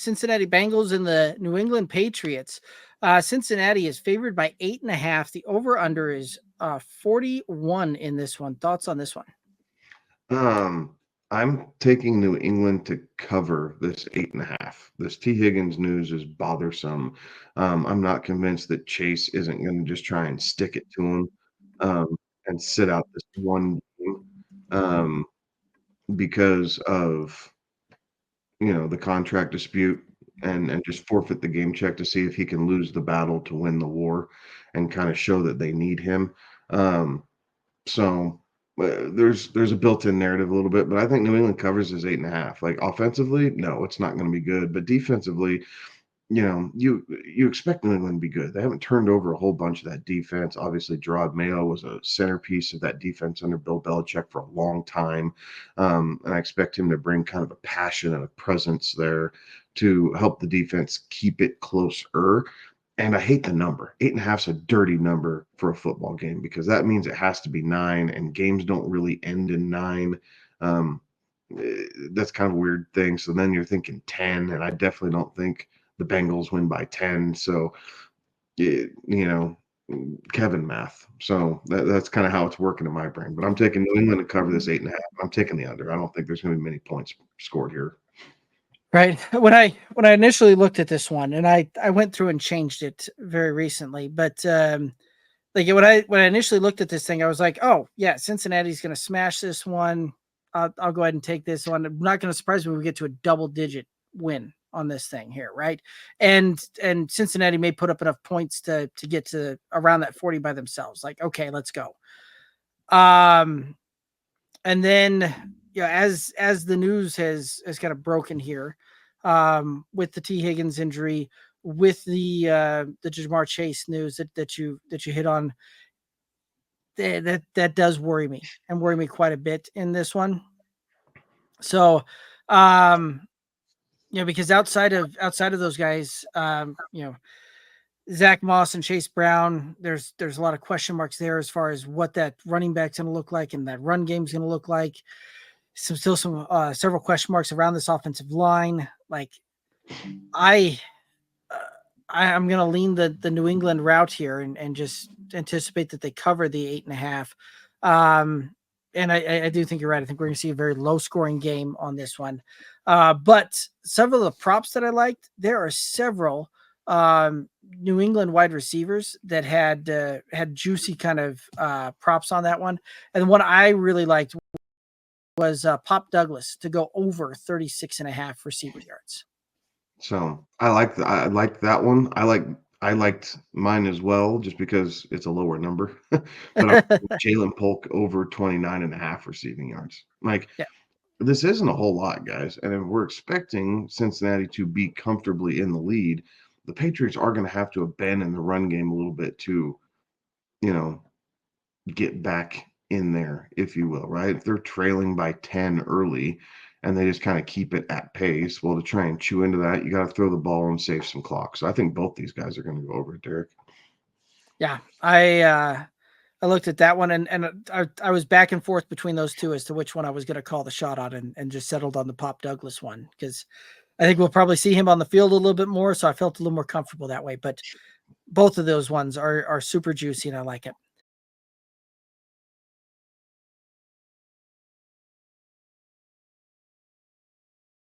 Cincinnati Bengals and the New England Patriots. Cincinnati is favored by 8.5. The over-under is 41 in this one. Thoughts on this one? I'm taking New England to cover this 8.5. This T. Higgins news is bothersome. I'm not convinced that Chase isn't going to just try and stick it to him and sit out this one game because of the contract dispute and just forfeit the game check to see if he can lose the battle to win the war and kind of show that they need him. So there's a built-in narrative a little bit, but I think New England covers is 8.5. Like offensively, no, it's not going to be good, but defensively, you expect New England to be good. They haven't turned over a whole bunch of that defense. Obviously, Gerard Mayo was a centerpiece of that defense under Bill Belichick for a long time, and I expect him to bring kind of a passion and a presence there to help the defense keep it closer. And I hate the number. 8.5 is a dirty number for a football game because that means it has to be 9, and games don't really end in 9. That's kind of a weird thing. So then you're thinking 10, and I definitely don't think the Bengals win by 10. So, Kevin math. So that's kind of how it's working in my brain. But I'm taking New England to cover this 8.5. I'm taking the under. I don't think there's going to be many points scored here. Right. When I initially looked at this one, and I went through and changed it very recently, but like when I initially looked at this thing, I was like, oh yeah, Cincinnati's going to smash this one. I'll go ahead and take this one. I'm not going to surprise me when we get to a double-digit win on this thing here, right? And Cincinnati may put up enough points to get to around that 40 by themselves. Like, okay, let's go. And then as the news has kind of broken here, with the T. Higgins injury, with the Jamar Chase news that you hit on, that does worry me quite a bit in this one. So, because outside of those guys, Zach Moss and Chase Brown, there's a lot of question marks there as far as what that running back's going to look like and that run game's going to look like. Still some several question marks around this offensive line. Like I'm going to lean the New England route here and just anticipate that they cover the 8.5. And I do think you're right. I think we're going to see a very low scoring game on this one. But several of the props that I liked, there are several New England wide receivers that had juicy kind of props on that one. And the one I really liked was Pop Douglas to go over 36.5 receiving yards. So I liked that one. I liked mine as well, just because it's a lower number. But Jalen Polk over 29.5 receiving yards. Like, yeah. This isn't a whole lot, guys. And if we're expecting Cincinnati to be comfortably in the lead, the Patriots are going to have to abandon the run game a little bit to, get back in there, if you will, right? If they're trailing by 10 early and they just kind of keep it at pace, well, to try and chew into that, you got to throw the ball and save some clock. So I think both these guys are going to go over it, Derek. Yeah, I looked at that one and I was back and forth between those two as to which one I was going to call the shot on and just settled on the Pop Douglas one because I think we'll probably see him on the field a little bit more. So I felt a little more comfortable that way. But both of those ones are super juicy and I like it.